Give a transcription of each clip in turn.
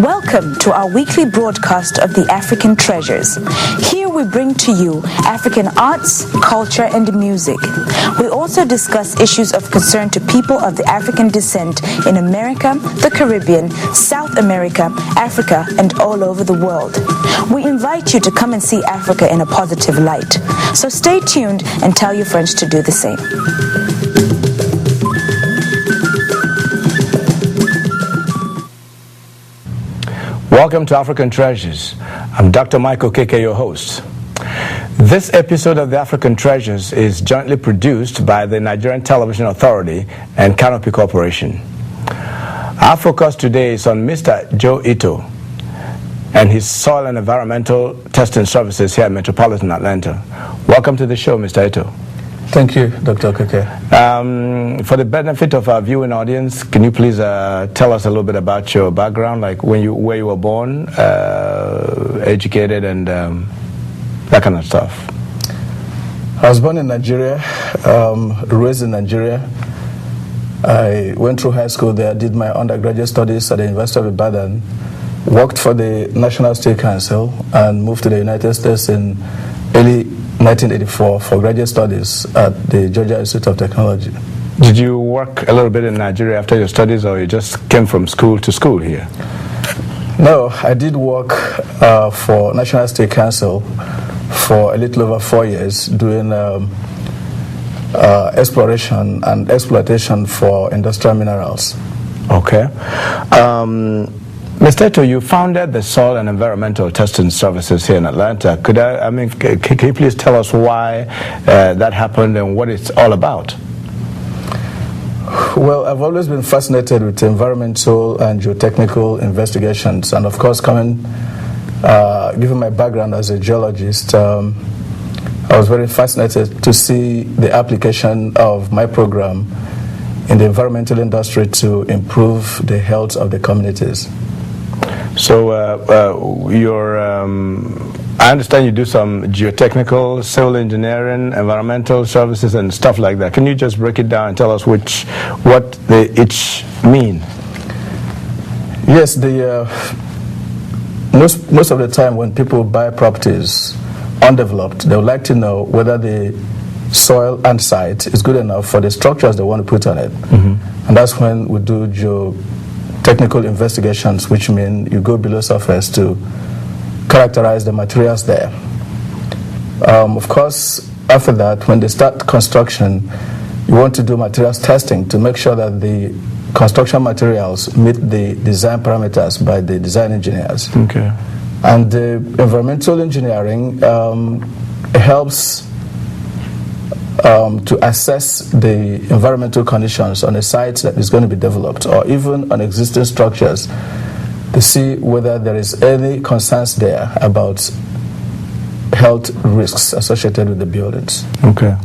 Welcome to our weekly broadcast of the African Treasures. Here we bring to you African arts, culture, and music. We also discuss issues of concern to people of the African descent in America, the Caribbean, South America, Africa, and all over the world. We invite you to come and see Africa in a positive light. So stay tuned and tell your friends to do the same. Welcome to African Treasures. I'm Dr. Michael Okeke, your host. This episode of the African Treasures is jointly produced by the Nigerian Television Authority and Canopy Corporation. Our focus today is on Mr. Joe Ito and his soil and environmental testing services here at Metropolitan Atlanta. Welcome to the show, Mr. Ito. Thank you, Dr. Okeke. For the benefit of our viewing audience, can you please tell us a little bit about your background, like where you were born, educated, and that kind of stuff? I was born in Nigeria, raised in Nigeria. I went through high school there, did my undergraduate studies at the University of Ibadan, worked for the National State Council, and moved to the United States in early 1984 for graduate studies at the Georgia Institute of Technology. Did you work a little bit in Nigeria after your studies, or you just came from school to school here? No, I did work for National State Council for a little over 4 years doing exploration and exploitation for industrial minerals. Okay. Mr. Ito, you founded the Soil and Environmental Testing Services here in Atlanta. Can you please tell us why that happened and what it's all about? Well, I've always been fascinated with environmental and geotechnical investigations, and of course, given my background as a geologist, I was very fascinated to see the application of my program in the environmental industry to improve the health of the communities. So I understand you do some geotechnical, civil engineering, environmental services and stuff like that. Can you just break it down and tell us what they each mean? Yes, most of the time when people buy properties undeveloped, they would like to know whether the soil and site is good enough for the structures they want to put on it. Mm-hmm. And that's when we do geotechnical investigations, which mean you go below surface to characterize the materials there. Of course, after that, when they start construction, you want to do materials testing to make sure that the construction materials meet the design parameters by the design engineers. Okay. And the environmental engineering helps to assess the environmental conditions on a site that is going to be developed, or even on existing structures, to see whether there is any concerns there about health risks associated with the buildings. Okay.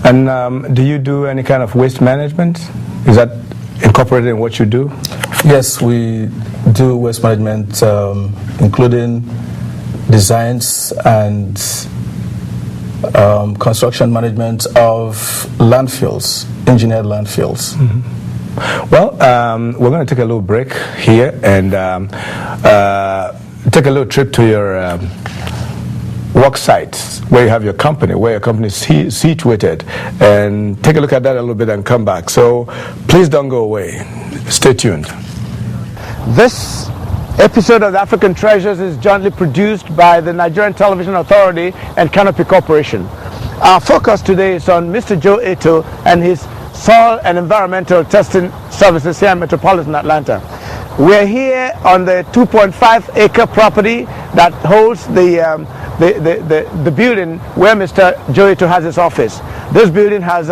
And do you do any kind of waste management? Is that incorporated in what you do? Yes, we do waste management, including designs and construction management of landfills, engineered landfills. Mm-hmm. Well, we're going to take a little break here and take a little trip to your work site where you have your company, where your company is situated, and take a look at that a little bit and come back. So please don't go away. Stay tuned. This episode of the African Treasures is jointly produced by the Nigerian Television Authority and Canopy Corporation. Our focus today is on Mr. Joe Ito and his soil and environmental testing services here in Metropolitan Atlanta. We're here on the 2.5 acre property that holds the building where Mr. Joe Ito has his office. This building has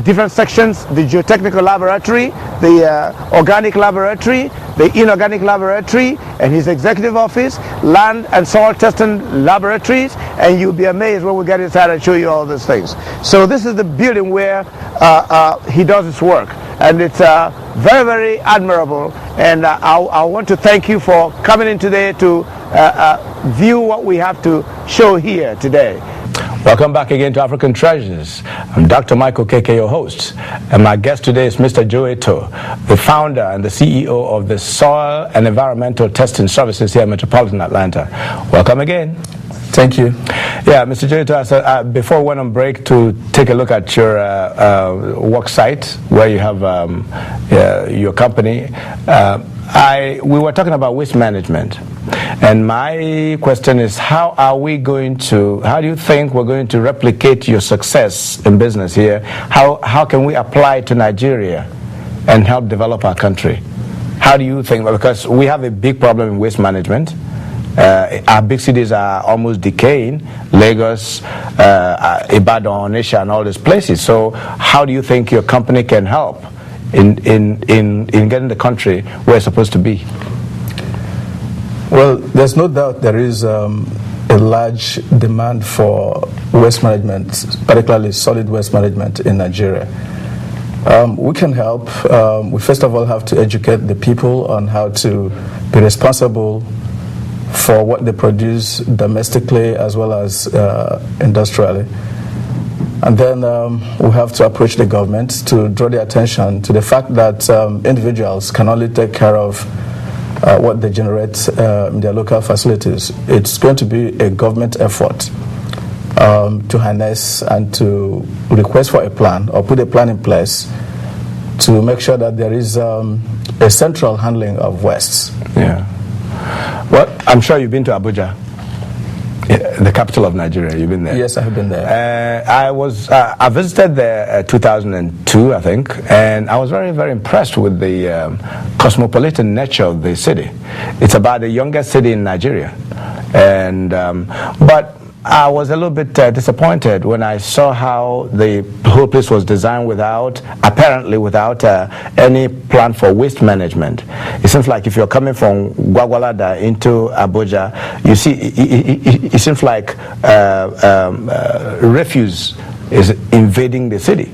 different sections: the geotechnical laboratory, the organic laboratory, the inorganic laboratory, and his executive office, land and soil testing laboratories, and you'll be amazed when we get inside and show you all these things. So this is the building where he does his work, and it's very, very admirable, and I want to thank you for coming in today to view what we have to show here today. Welcome back again to African Treasures. I'm Dr. Michael Okeke, your host, and my guest today is Mr. Joe Etoh, the founder and the CEO of the Soil and Environmental Testing Services here in Metropolitan Atlanta. Welcome again. Thank you. Yeah, Mr. Joe Etoh, before we went on break to take a look at your work site where you have your company, we were talking about waste management. And my question is, how do you think we're going to replicate your success in business here? How can we apply it to Nigeria and help develop our country? How do you think? Because we have a big problem in waste management. Our big cities are almost decaying, Lagos, Ibadan, Onitsha, and all these places. So how do you think your company can help in getting the country where it's supposed to be? Well, there's no doubt there is a large demand for waste management, particularly solid waste management in Nigeria. We can help. We first of all have to educate the people on how to be responsible for what they produce domestically as well as industrially. And then we have to approach the government to draw their attention to the fact that individuals can only take care of what they generate in their local facilities. It's going to be a government effort to harness and to request for a plan or put a plan in place to make sure that there is a central handling of wastes. Yeah. Well, I'm sure you've been to Abuja, the capital of Nigeria. You've been there. Yes, I have been there. I visited there 2002, I think, and I was very, very impressed with the cosmopolitan nature of the city. It's about the youngest city in Nigeria, and but I was a little bit disappointed when I saw how the whole place was designed apparently without any plan for waste management. It seems like if you're coming from Gwagwalada into Abuja, you see, it seems like refuse is invading the city,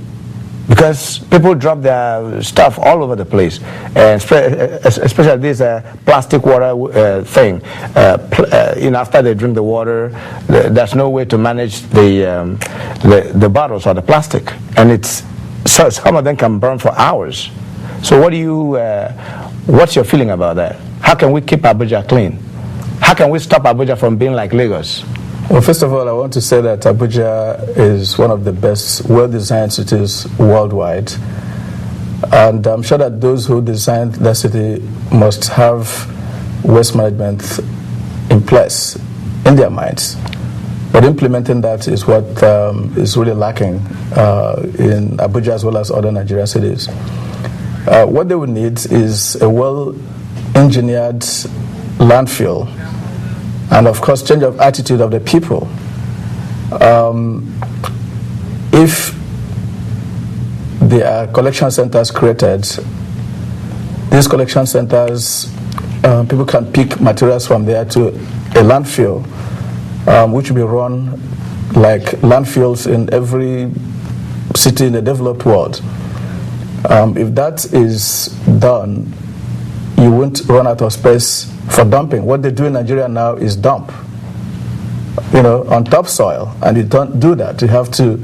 because people drop their stuff all over the place, and especially this plastic water thing. After they drink the water, there's no way to manage the bottles or the plastic, and so some of them can burn for hours. So what's your feeling about that? How can we keep Abuja clean? How can we stop Abuja from being like Lagos? Well, first of all, I want to say that Abuja is one of the best well-designed cities worldwide. And I'm sure that those who designed that city must have waste management in place in their minds. But implementing that is what is really lacking in Abuja as well as other Nigerian cities. What they would need is a well-engineered landfill, and of course change of attitude of the people. If there are collection centers created, these collection centers, people can pick materials from there to a landfill, which will be run like landfills in every city in the developed world. If that is done, you won't run out of space for dumping. What they do in Nigeria now is dump, on topsoil, and you don't do that. You have to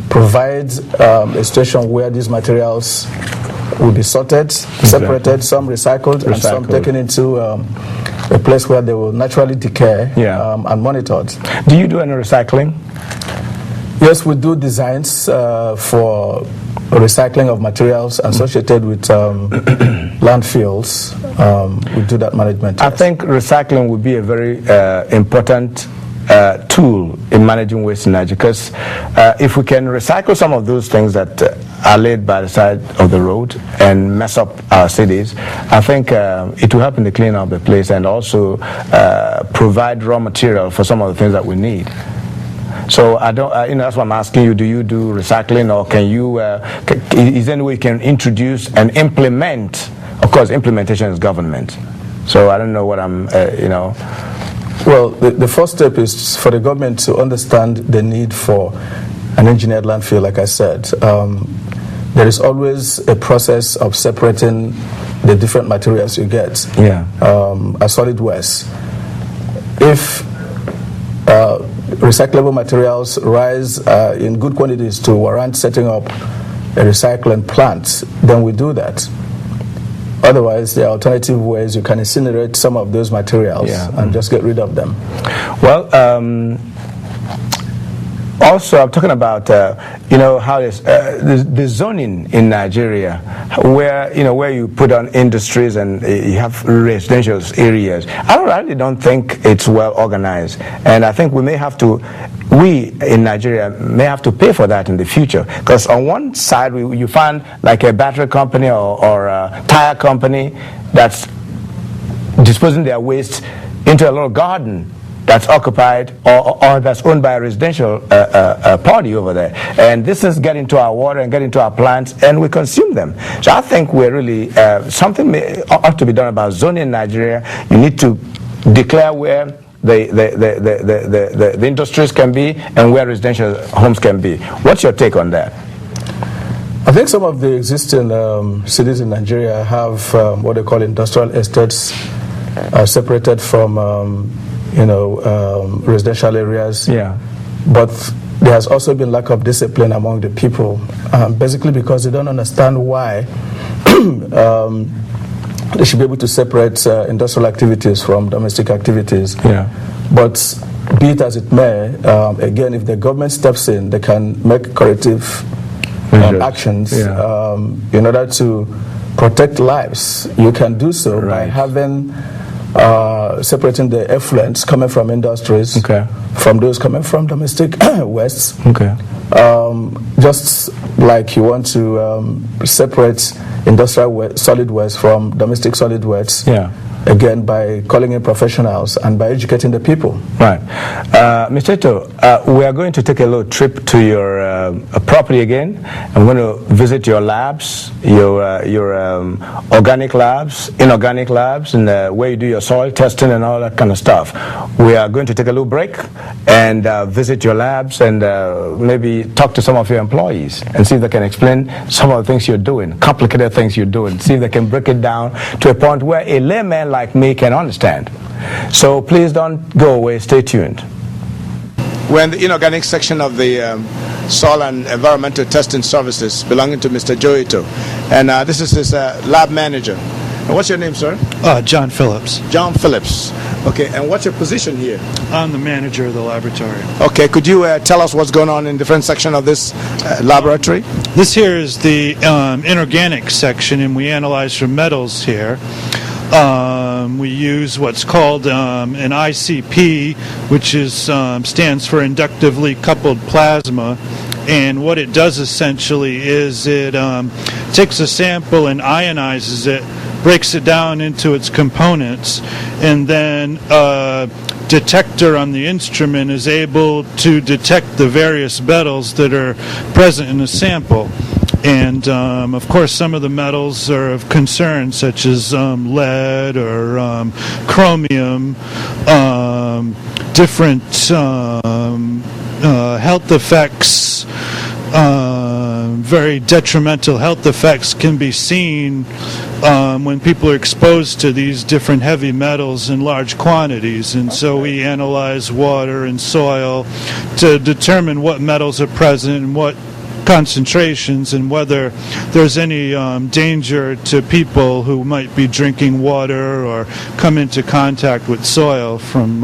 provide a station where these materials will be sorted, separated, some recycled, and some taken into a place where they will naturally decay and monitored. Do you do any recycling? Yes, we do designs for recycling of materials associated with landfills. We do that management. I think recycling would be a very important tool in managing waste in Nigeria, because if we can recycle some of those things that are laid by the side of the road and mess up our cities, I think it will help in the cleaning of the place and also provide raw material for some of the things that we need. So I don't, that's why I'm asking you: do you do recycling, or can you? Is there any way you can introduce and implement? Of course, implementation is government. So I don't know what I'm, Well, the first step is for the government to understand the need for an engineered landfill. Like I said, there is always a process of separating the different materials you get. A solid waste. If recyclable materials rise in good quantities to warrant setting up a recycling plant, then we do that. Otherwise, there are alternative ways you can incinerate some of those materials and just get rid of them. Well, also, I'm talking about how the zoning in Nigeria, where you put on industries and you have residential areas. I really don't think it's well organized, and I think we in Nigeria may have to pay for that in the future. Because on one side, you find like a battery company or a tire company that's disposing their waste into a little garden that's occupied or that's owned by a residential party over there. And this is getting to our water and getting to our plants, and we consume them. So I think we're really, something ought to be done about zoning in Nigeria. You need to declare where the industries can be and where residential homes can be. What's your take on that? I think some of the existing cities in Nigeria have what they call industrial estates separated from residential areas. Yeah. But there has also been lack of discipline among the people, basically because they don't understand why they should be able to separate industrial activities from domestic activities. Yeah. But be it as it may, again, if the government steps in, they can make corrective actions in order to protect lives. You can do so by having separating the effluents coming from industries from those coming from domestic wastes. Just like you want to separate industrial solid waste from domestic solid waste. Again, by calling in professionals and by educating the people. Right. Mr. Ito, we are going to take a little trip to your property again. I'm going to visit your labs, your organic labs, inorganic labs, and where you do your soil testing and all that kind of stuff. We are going to take a little break and visit your labs and maybe talk to some of your employees and see if they can explain some of the things you're doing, complicated things you're doing, see if they can break it down to a point where a layman like me can understand. So please don't go away, stay tuned. We're in the inorganic section of the Soil and Environmental Testing Services belonging to Mr. Joe Ito. And this is his lab manager. And what's your name, sir? John Phillips. John Phillips. Okay, and what's your position here? I'm the manager of the laboratory. Okay, could you tell us what's going on in different section of this laboratory? This here is the inorganic section, and we analyze for metals here. We use what's called an ICP, which is stands for inductively coupled plasma. And what it does essentially is it takes a sample and ionizes it, breaks it down into its components, and then a detector on the instrument is able to detect the various metals that are present in the sample. And of course, some of the metals are of concern, such as lead or chromium, different health effects. Very detrimental health effects can be seen when people are exposed to these different heavy metals in large quantities. And so we analyze water and soil to determine what metals are present and what concentrations, and whether there's any danger to people who might be drinking water or come into contact with soil from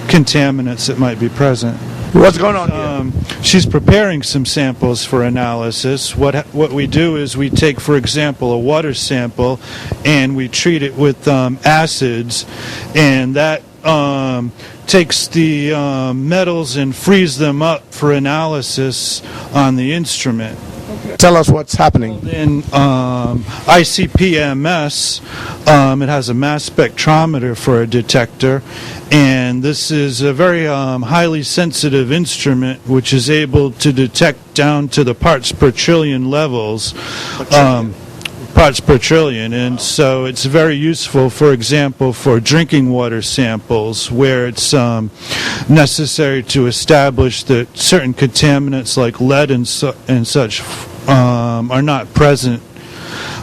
contaminants that might be present. What's going on here? She's preparing some samples for analysis. What we do is we take, for example, a water sample and we treat it with acids, and that takes the metals and frees them up for analysis on the instrument. Tell us what's happening. In ICP-MS, it has a mass spectrometer for a detector, and this is a very highly sensitive instrument which is able to detect down to the parts per trillion levels. Parts per trillion, and so it's very useful, for example, for drinking water samples where it's necessary to establish that certain contaminants like lead and such are not present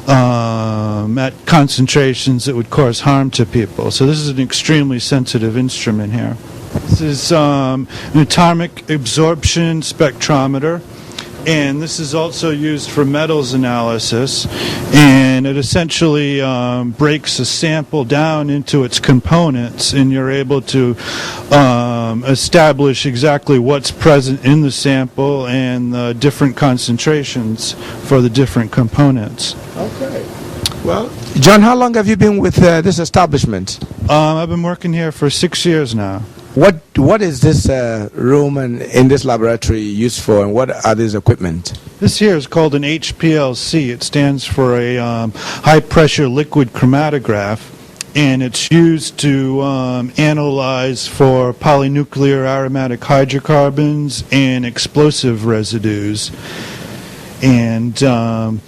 at concentrations that would cause harm to people. So this is an extremely sensitive instrument here. This is an atomic absorption spectrometer, and this is also used for metals analysis, and it essentially breaks a sample down into its components, and you're able to establish exactly what's present in the sample and the different concentrations for the different components. Okay. Well, John, how long have you been with this establishment? I've been working here for 6 years now. What is this room and in this laboratory used for, and what are these equipment? This here is called an HPLC. It stands for a high-pressure liquid chromatograph, and it's used to analyze for polynuclear aromatic hydrocarbons and explosive residues. And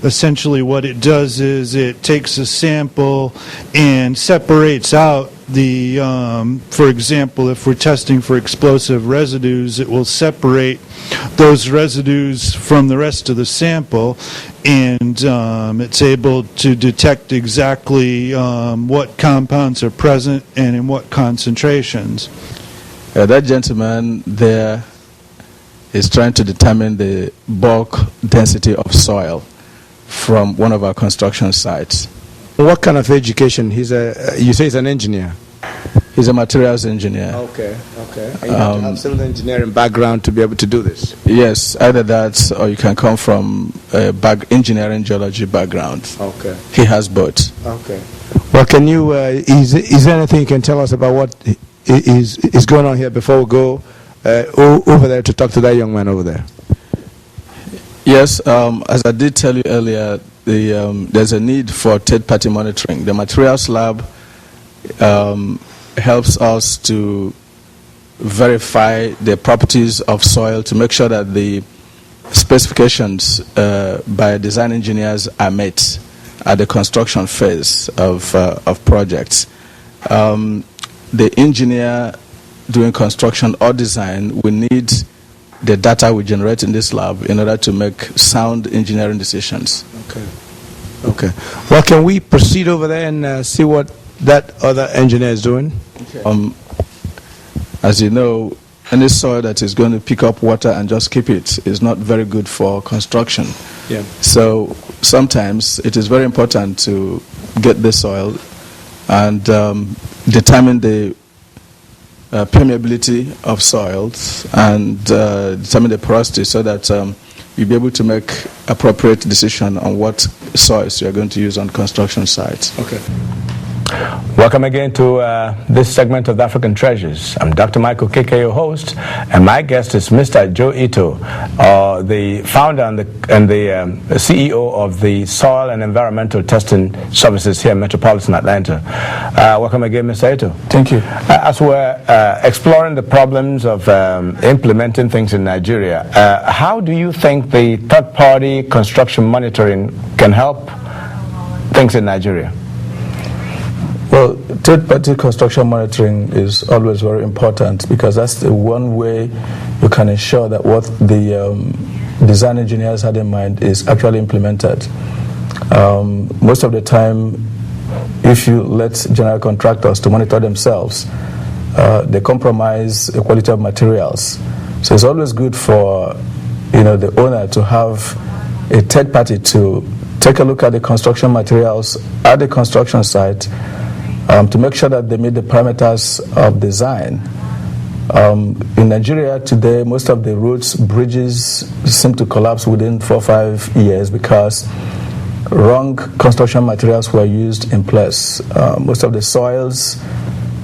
essentially what it does is it takes a sample and separates out the, for example, if we're testing for explosive residues, it will separate those residues from the rest of the sample, and it's able to detect exactly what compounds are present and in what concentrations. That gentleman there is trying to determine the bulk density of soil from one of our construction sites. What kind of education? You say he's an engineer? He's a materials engineer. Okay. And you have to have civil engineering background to be able to do this? Yes, either that or you can come from a engineering geology background. Okay. He has both. Okay. Well, can you, is there anything you can tell us about what is going on here before we go over there to talk to that young man over there? Yes, as I did tell you earlier, there's a need for third-party monitoring. The materials lab helps us to verify the properties of soil to make sure that the specifications by design engineers are met at the construction phase of projects. The engineer doing construction or design will need the data we generate in this lab in order to make sound engineering decisions. Okay. Well, can we proceed over there and see what that other engineer is doing? Okay. As you know, any soil that is going to pick up water and just keep it is not very good for construction. Yeah. So sometimes it is very important to get the soil and determine the permeability of soils and determine the porosity so that you'll be able to make appropriate decision on what soils you're going to use on construction sites. Okay. Welcome again to this segment of the African Treasures. I'm Dr. Michael Okeke, your host, and my guest is Mr. Joe Ito, the founder and the CEO of the Soil and Environmental Testing Services here in Metropolitan Atlanta. Welcome again, Mr. Ito. Thank you. As we're exploring the problems of implementing things in Nigeria, how do you think the third-party construction monitoring can help things in Nigeria? Well, third-party construction monitoring is always very important because that's the one way you can ensure that what the design engineers had in mind is actually implemented. Most of the time, if you let general contractors to monitor themselves, they compromise the quality of materials. So it's always good for the owner to have a third party to take a look at the construction materials at the construction site to make sure that they meet the parameters of design. In Nigeria today, most of the roads, bridges seem to collapse within 4 or 5 years because wrong construction materials were used in place. Most of the soils,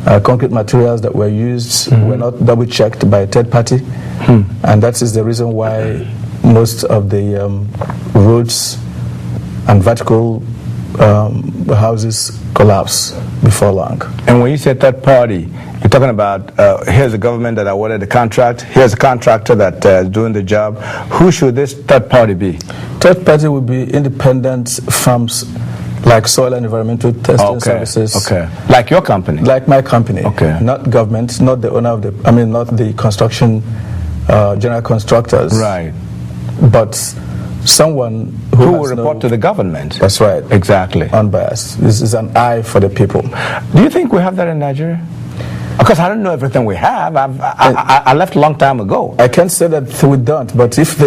concrete materials that were used were not double checked by a third party, and that is the reason why most of the roads and vertical houses collapse before long. And when you say third party, you're talking about here's the government that awarded the contract, here's a contractor that is doing the job. Who should this third party be? Third party would be independent firms like Soil and Environmental Testing Services. Okay. Like your company? Like my company. Okay. Not government, not the owner of not the construction general constructors. Right. But someone who will report to the government. That's right. Exactly. Unbiased. This is an eye for the people. Do you think we have that in Nigeria? Because I don't know everything we have. I left a long time ago. I can't say that we don't, but if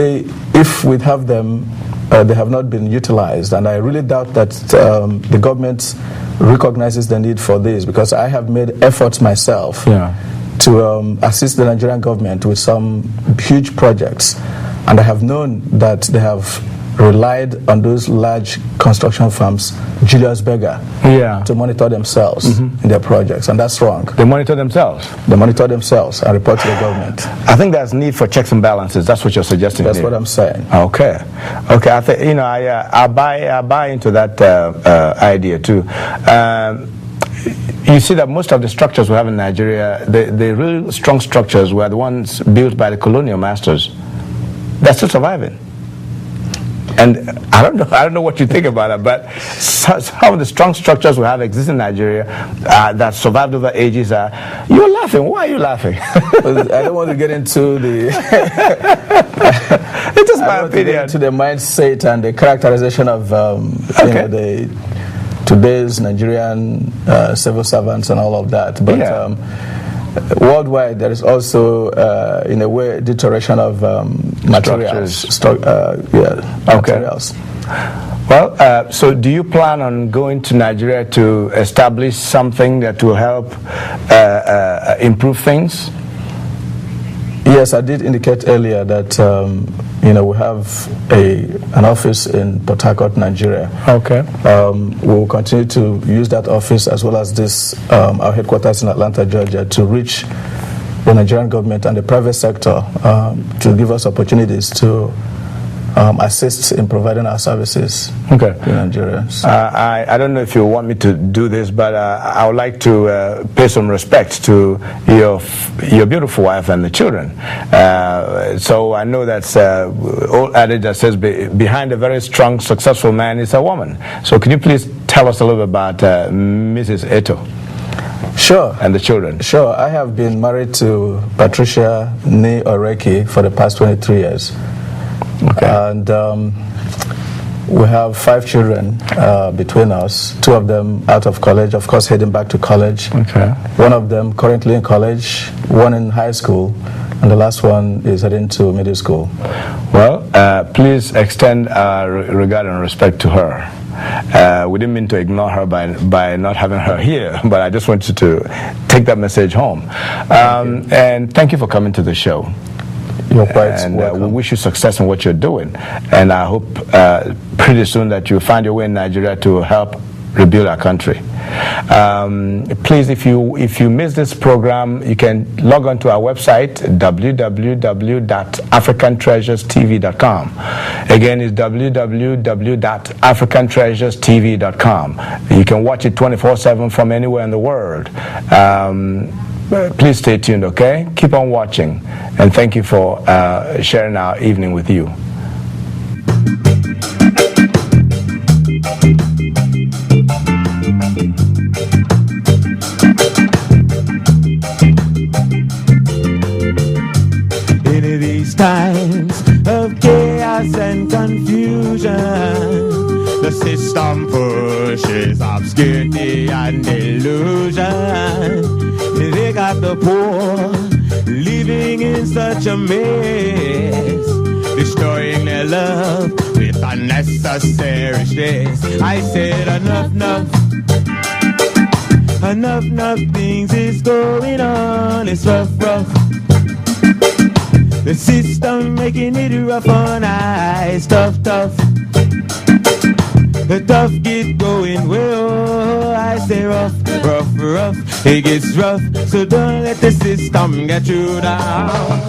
we have them, they have not been utilized, and I really doubt that the government recognizes the need for this, because I have made efforts myself to assist the Nigerian government with some huge projects, and I have known that they have relied on those large construction firms, Julius Berger, to monitor themselves in their projects, and that's wrong. They monitor themselves? They monitor themselves and report to the government. I think there's need for checks and balances. That's what you're suggesting. That's what I'm saying. Okay. I think, I buy into that idea too. You see that most of the structures we have in Nigeria, the real strong structures were the ones built by the colonial masters. They're still surviving. And I don't know what you think about it, but some of the strong structures we have exist in Nigeria that survived over ages are. You're laughing. Why are you laughing? I don't want to get into the. It's just my opinion. To the mindset and the characterization of today's Nigerian civil servants and all of that, but. Worldwide, there is also, in a way, deterioration of materials. Materials. Well, so do you plan on going to Nigeria to establish something that will help improve things? Yes, I did indicate earlier that we have an office in Port Harcourt, Nigeria. Okay. We will continue to use that office as well as this our headquarters in Atlanta, Georgia, to reach the Nigerian government and the private sector to give us opportunities to assist in providing our services to Nigerians. I don't know if you want me to do this, but I would like to pay some respect to your beautiful wife and the children. So I know that's old adage that says behind a very strong, successful man is a woman. So could you please tell us a little bit about Mrs. Eto? Sure. And the children? Sure. I have been married to Patricia Nee Okeke for the past 23 years. Okay. And we have 5 children between us, 2 of them out of college, of course heading back to college. Okay. 1 of them currently in college, 1 in high school, and the last one is heading to middle school. Well, please extend regard and respect to her. We didn't mean to ignore her by not having her here, but I just wanted to take that message home. And thank you for coming to the show. You're quite welcome. We wish you success in what you're doing, and I hope pretty soon that you'll find your way in Nigeria to help rebuild our country. Please, if you miss this program, you can log on to our website, www.africantreasurestv.com. Again, it's www.africantreasurestv.com. You can watch it 24/7 from anywhere in the world. Please stay tuned, okay? Keep on watching, and thank you for sharing our evening with you. In these times of chaos and confusion, the system pushes obscurity and illusion. They got the poor living in such a mess, destroying their love with unnecessary stress. I said enough things is going on. It's rough. The system making it rough on eyes, tough. The tough get going well. I say rough. It gets rough, so don't let the system get you down.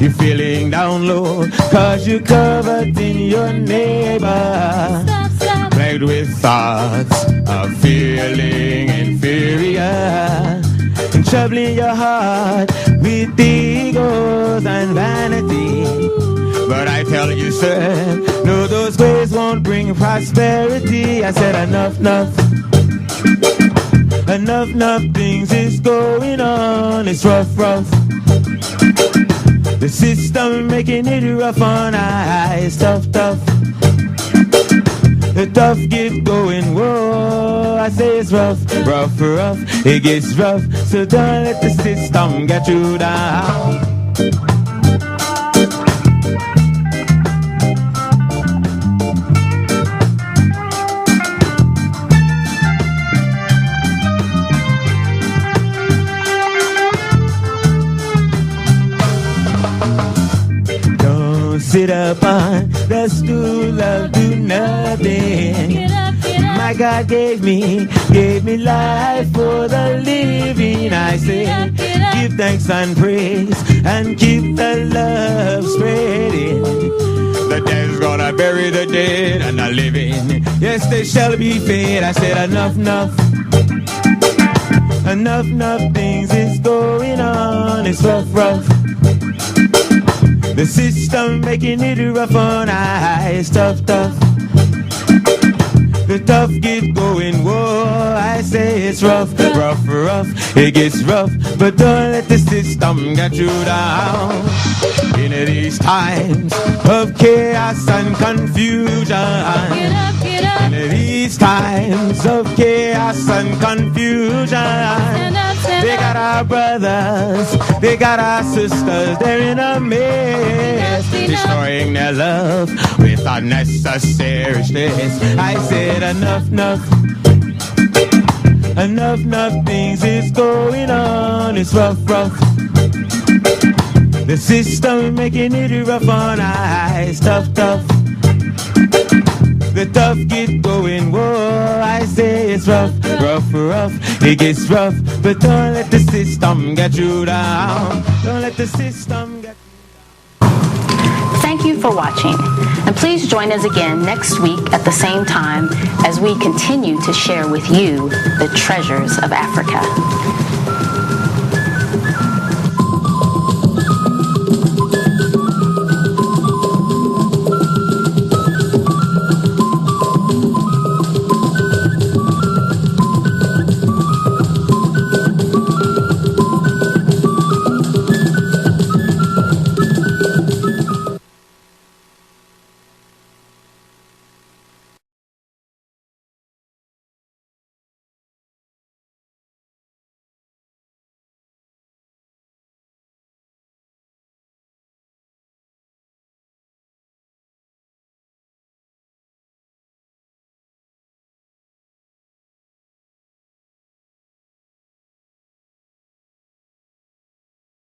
You're feeling down low, cause you're covered in your neighbor. Plagued with thoughts of feeling inferior, and troubling your heart with egos and vanity. But I tell you, sir, no, those ways won't bring prosperity. I said enough things is going on. It's rough. The system making it rough on eyes, tough. The tough get going, whoa, I say it's rough, rough, rough, it gets rough, so don't let the system get you down. Sit up on the stool of do nothing. Get up, My God gave me life for the living. I say, get up. give thanks and praise and keep the love spreading. The dead's gonna bury the dead and the living, yes, they shall be fed. I said enough, enough things is going on. It's rough, rough. The system making it rough on eyes, tough, tough. The tough get going, whoa, I say it's rough, rough, rough. It gets rough, but don't let the system get you down. In these times of chaos and confusion, Get up, get up. in these times of chaos and confusion, Stand up, stand they got our brothers, they got our sisters, they're in a mess, destroying their love with unnecessary stress. I said enough, enough things is going on. It's rough, rough. The system making it rough on eyes, tough, tough. The tough get going, whoa, I say it's rough, rough, rough. It gets rough, but don't let the system get you down. Don't let the system get Thank you for watching, and please join us again next week at the same time as we continue to share with you the treasures of Africa.